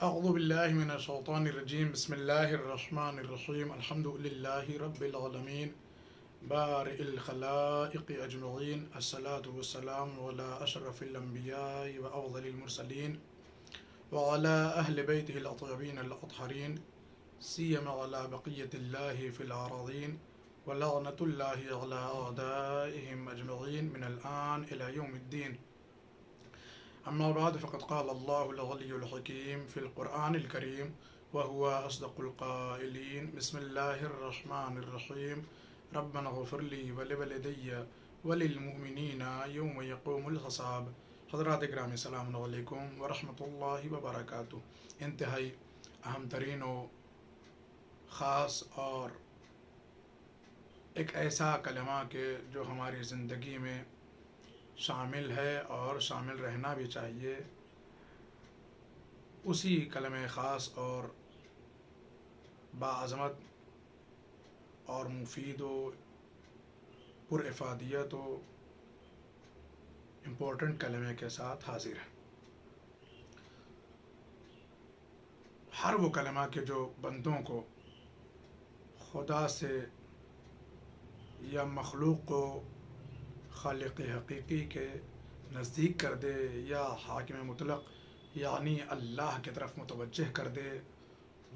اعوذ باللہ من الشیطان الرجیم بسم اللہ الرحمن الرحیم الحمد للہ رب العالمین بارئ الخلائق اجمعین الصلاة والسلام علی اشرف الانبیاء وافضل المرسلین وعلی اہل بیتہ الاطہرین الاطہرین سیما علی بقیۃ اللہ فی الارضین ولعنۃ اللہ علی اعدائہم اجمعین من الآن الی یوم الدین. اما بعد فقد قال الله العلي الحكيم في القرآن الكريم وهو أصدق القائلين بسم الله الرحمن الرحيم ربنا اغفر لي ولوالدي وللمؤمنين يوم يقوم الحساب. حضرات اکرامی السلام علیکم ورحمۃ اللہ وبرکاتہ. انتہائی اہم ترین و خاص اور ایک ایسا کلمہ کہ جو ہماری زندگی میں شامل ہے اور شامل رہنا بھی چاہیے، اسی کلمہ خاص اور باعظمت اور مفید و پر افادیت و امپورٹنٹ کلمے کے ساتھ حاضر ہے. ہر وہ کلمہ کہ جو بندوں کو خدا سے یا مخلوق کو خالق حقیقی کے نزدیک کر دے یا حاکم مطلق یعنی اللہ کی طرف متوجہ کر دے،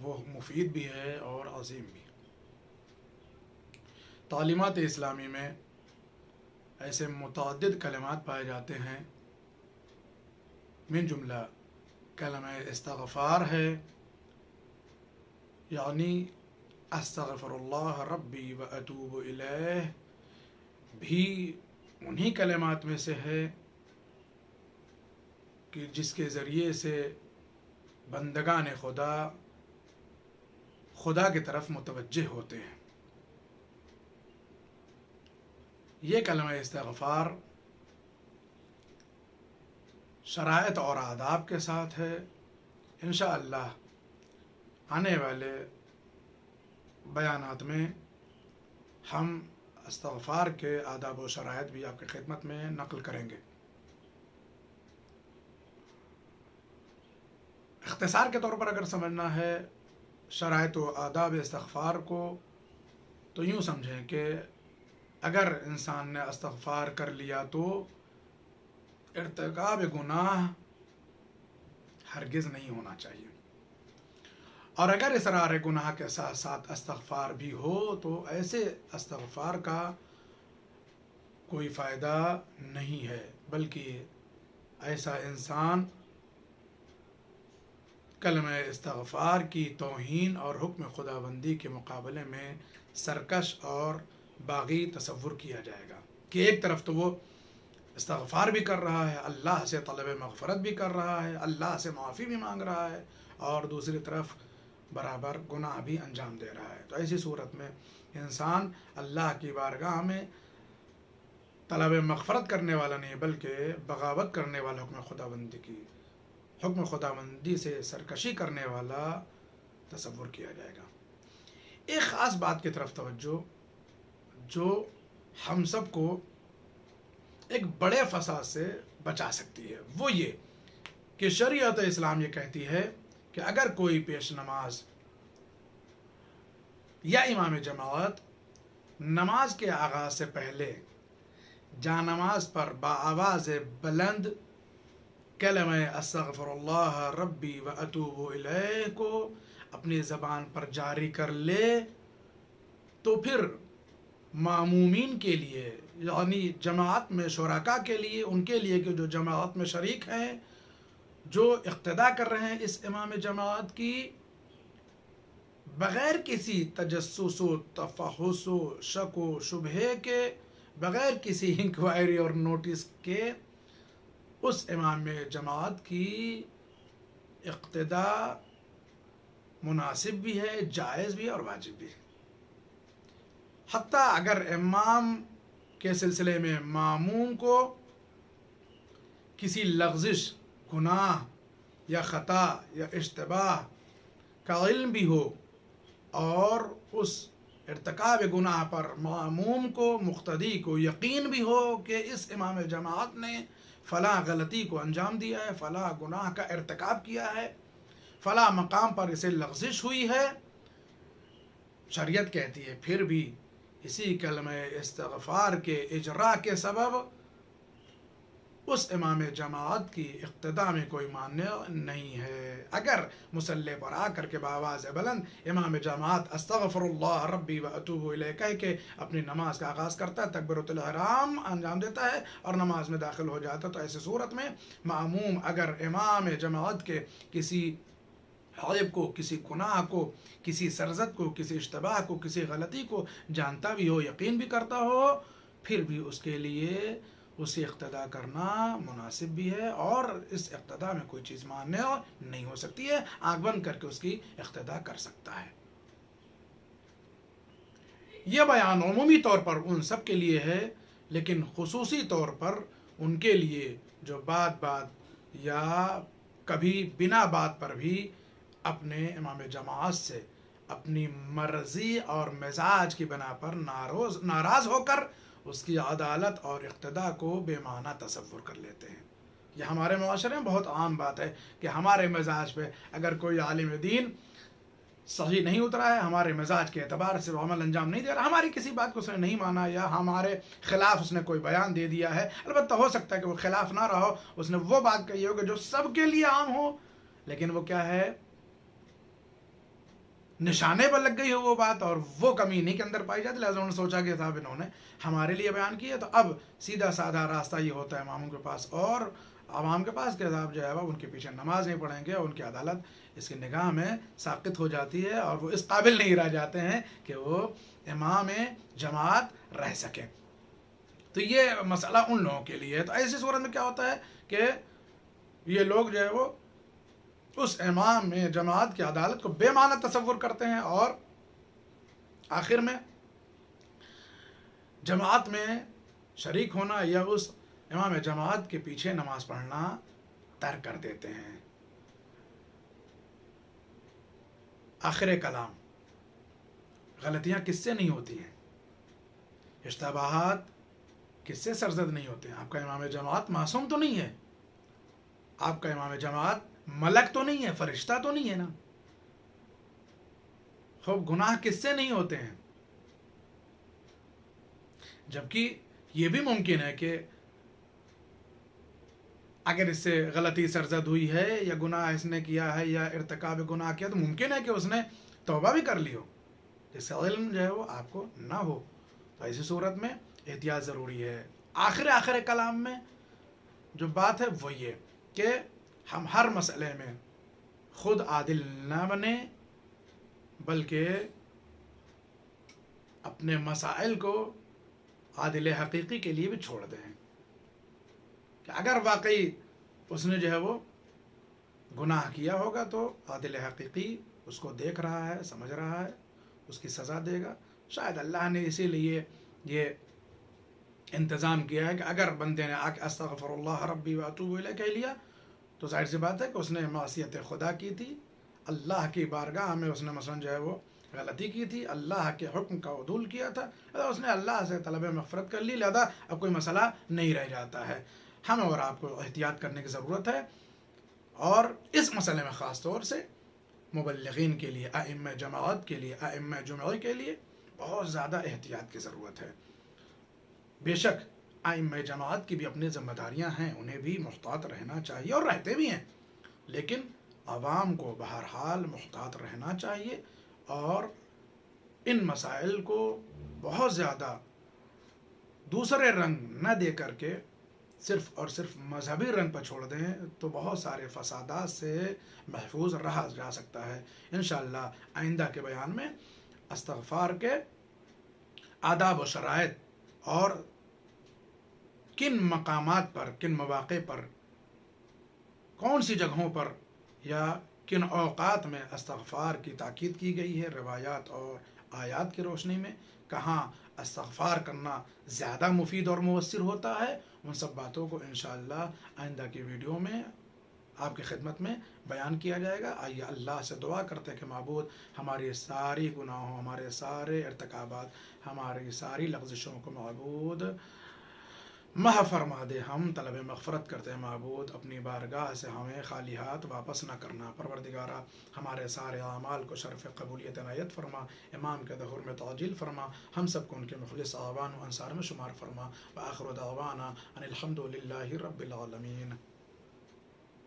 وہ مفید بھی ہے اور عظیم بھی. تعلیمات اسلامی میں ایسے متعدد کلمات پائے جاتے ہیں، من جملہ کلمہ استغفار ہے، یعنی استغفر اللہ ربی و اتوب الیہ بھی انہی کلمات میں سے ہے کہ جس کے ذریعے سے بندگان خدا کی طرف متوجہ ہوتے ہیں. یہ کلمہ استغفار شرائط اور آداب کے ساتھ ہے. انشاءاللہ آنے والے بیانات میں ہم استغفار کے آداب و شرائط بھی آپ کی خدمت میں نقل کریں گے. اختصار کے طور پر اگر سمجھنا ہے شرائط و آداب استغفار کو تو یوں سمجھیں کہ اگر انسان نے استغفار کر لیا تو ارتکاب گناہ ہرگز نہیں ہونا چاہیے، اور اگر اصرار گناہ کے ساتھ ساتھ استغفار بھی ہو تو ایسے استغفار کا کوئی فائدہ نہیں ہے، بلکہ ایسا انسان کلمہ استغفار کی توہین اور حکم خداوندی کے مقابلے میں سرکش اور باغی تصور کیا جائے گا کہ ایک طرف تو وہ استغفار بھی کر رہا ہے، اللہ سے طلب مغفرت بھی کر رہا ہے، اللہ سے معافی بھی مانگ رہا ہے، اور دوسری طرف برابر گناہ بھی انجام دے رہا ہے. تو ایسی صورت میں انسان اللہ کی بارگاہ میں طلب مغفرت کرنے والا نہیں بلکہ بغاوت کرنے والا حکم خداوندی سے سرکشی کرنے والا تصور کیا جائے گا. ایک خاص بات کی طرف توجہ جو ہم سب کو ایک بڑے فساد سے بچا سکتی ہے، وہ یہ کہ شریعت اسلام یہ کہتی ہے کہ اگر کوئی پیش نماز یا امام جماعت نماز کے آغاز سے پہلے جا نماز پر بآواز بلند کلمہ استغفر اللہ ربی و اتوب الیہ کو اپنی زبان پر جاری کر لے تو پھر معمومین کے لیے یعنی جماعت میں شرکاء کے لیے، ان کے لیے کہ جو جماعت میں شریک ہیں، جو اقتداء کر رہے ہیں اس امام جماعت کی، بغیر کسی تجسس و تفحص و شک و شبہے کے، بغیر کسی انکوائری اور نوٹس کے اس امام جماعت کی اقتداء مناسب بھی ہے، جائز بھی اور واجب بھی ہے. حتیٰ اگر امام کے سلسلے میں معموم کو کسی لغزش، گناہ یا خطا یا اشتباہ کا علم بھی ہو اور اس ارتکاب گناہ پر معموم کو، مقتدی کو یقین بھی ہو کہ اس امام جماعت نے فلاں غلطی کو انجام دیا ہے، فلاں گناہ کا ارتکاب کیا ہے، فلاں مقام پر اسے لغزش ہوئی ہے، شریعت کہتی ہے پھر بھی اسی کلمہ استغفار کے اجراء کے سبب اس امام جماعت کی اقتداء میں کوئی مانع نہیں ہے۔ اگر مصلی پر آ کر کے بآواز بلند امام جماعت استغفر اللہ ربی و اتوب الیہ کہہ کے اپنی نماز کا آغاز کرتا ہے، تکبیرۃ الاحرام انجام دیتا ہے اور نماز میں داخل ہو جاتا ہے، تو ایسی صورت میں مأموم اگر امام جماعت کے کسی عیب کو، کسی گناہ کو، کسی سرزد کو، کسی اشتباہ کو، کسی غلطی کو جانتا بھی ہو، یقین بھی کرتا ہو، پھر بھی اس کے لیے اسی اقتداء کرنا مناسب بھی ہے، اور اس اقتداء میں کوئی چیز مانع نہیں ہو سکتی ہے، آنکھ بند کر کے اس کی اقتداء کر سکتا ہے۔ یہ بیان عمومی طور پر ان سب کے لیے ہے، لیکن خصوصی طور پر ان کے لیے جو بات یا کبھی بنا بات پر بھی اپنے امام جماعت سے اپنی مرضی اور مزاج کی بنا پر ناراض ہو کر اس کی عدالت اور اقتداء کو بے معنی تصور کر لیتے ہیں۔ یہ ہمارے معاشرے میں بہت عام بات ہے کہ ہمارے مزاج پہ اگر کوئی عالم دین صحیح نہیں اترا ہے، ہمارے مزاج کے اعتبار سے وہ عمل انجام نہیں دے رہا، ہماری کسی بات کو اس نے نہیں مانا، یا ہمارے خلاف اس نے کوئی بیان دے دیا ہے، البتہ ہو سکتا ہے کہ وہ خلاف نہ رہا ہو، اس نے وہ بات کہی ہو کہ جو سب کے لیے عام ہو، لیکن وہ کیا ہے، نشانے پر لگ گئی ہو وہ بات، اور وہ کمی انہیں کے اندر پائی جاتی، لہٰذا انہوں نے سوچا کہ صاحب انہوں نے ہمارے لیے بیان کیا، تو اب سیدھا سادھا راستہ یہ ہوتا ہے اماموں کے پاس اور عوام کے پاس کہ صاحب جو ہے وہ ان کے پیچھے نماز نہیں پڑھیں گے، اور ان کی عدالت اس کی نگاہ میں ساقط ہو جاتی ہے، اور وہ اس قابل نہیں رہ جاتے ہیں کہ وہ امام جماعت رہ سکیں۔ تو یہ مسئلہ ان لوگوں کے لیے ہے۔ تو ایسی صورت میں کیا ہوتا ہے کہ یہ لوگ جو ہے وہ اس امام جماعت کی عدالت کو بے معنی تصور کرتے ہیں، اور آخر میں جماعت میں شریک ہونا یا اس امام جماعت کے پیچھے نماز پڑھنا ترک کر دیتے ہیں۔ آخر کلام، غلطیاں کس سے نہیں ہوتی ہیں، اشتباہات کس سے سرزد نہیں ہوتے ہیں؟ آپ کا امام جماعت معصوم تو نہیں ہے، آپ کا امام جماعت ملک تو نہیں ہے، فرشتہ تو نہیں ہے نا۔ خوب گناہ کس سے نہیں ہوتے ہیں؟ جبکہ یہ بھی ممکن ہے کہ اگر اس سے غلطی سرزد ہوئی ہے یا گناہ اس نے کیا ہے یا ارتکاب گناہ کیا، تو ممکن ہے کہ اس نے توبہ بھی کر لی ہو، جس سے علم جو ہے وہ آپ کو نہ ہو، تو ایسی صورت میں احتیاط ضروری ہے۔ آخر کلام میں جو بات ہے وہ یہ کہ ہم ہر مسئلے میں خود عادل نہ بنیں، بلکہ اپنے مسائل کو عادل حقیقی کے لیے بھی چھوڑ دیں، کہ اگر واقعی اس نے جو ہے وہ گناہ کیا ہوگا تو عادل حقیقی اس کو دیکھ رہا ہے، سمجھ رہا ہے، اس کی سزا دے گا۔ شاید اللہ نے اسی لیے یہ انتظام کیا ہے کہ اگر بندے نے آ کے استغفر اللہ ربی و اتوب الیہ کہہ لیا، تو ظاہر سی بات ہے کہ اس نے معصیت خدا کی تھی، اللہ کی بارگاہ میں اس نے مثلا جو ہے وہ غلطی کی تھی، اللہ کے حکم کا عدول کیا تھا، اس نے اللہ سے طلب مغفرت کر لی، لہذا اب کوئی مسئلہ نہیں رہ جاتا ہے۔ ہمیں اور آپ کو احتیاط کرنے کی ضرورت ہے، اور اس مسئلے میں خاص طور سے مبلغین کے لیے، ائمہ جماعت کے لیے، ائمہ جمعہ کے لیے بہت زیادہ احتیاط کی ضرورت ہے۔ بے شک ائمہ جماعت کی بھی اپنی ذمہ داریاں ہیں، انہیں بھی محتاط رہنا چاہیے اور رہتے بھی ہیں، لیکن عوام کو بہرحال محتاط رہنا چاہیے، اور ان مسائل کو بہت زیادہ دوسرے رنگ نہ دے کر کے صرف اور صرف مذہبی رنگ پر چھوڑ دیں، تو بہت سارے فسادات سے محفوظ رہا جا سکتا ہے۔ انشاءاللہ آئندہ کے بیان میں استغفار کے آداب و شرائط اور کن مقامات پر، کن مواقع پر، کون سی جگہوں پر یا کن اوقات میں استغفار کی تاکید کی گئی ہے، روایات اور آیات کی روشنی میں کہاں استغفار کرنا زیادہ مفید اور مؤثر ہوتا ہے، ان سب باتوں کو انشاءاللہ آئندہ کی ویڈیو میں آپ کی خدمت میں بیان کیا جائے گا۔ آئیے اللہ سے دعا کرتے ہیں کہ معبود ہماری ساری گناہوں، ہمارے سارے ارتکابات، ہماری ساری لغزشوں کو معبود محو فرما دے. ہم طلب مغفرت کرتے ہیں معبود، اپنی بارگاہ سے ہمیں خالی ہاتھ واپس نہ کرنا. پروردگارہ ہمارے سارے اعمال کو شرف قبولیت عنایت فرما، امام کے ظہور میں تعجیل فرما، ہم سب کو ان کے مخلص اعوان و انصار میں شمار فرما. وآخر دعوانا ان الحمد للہ رب العالمین.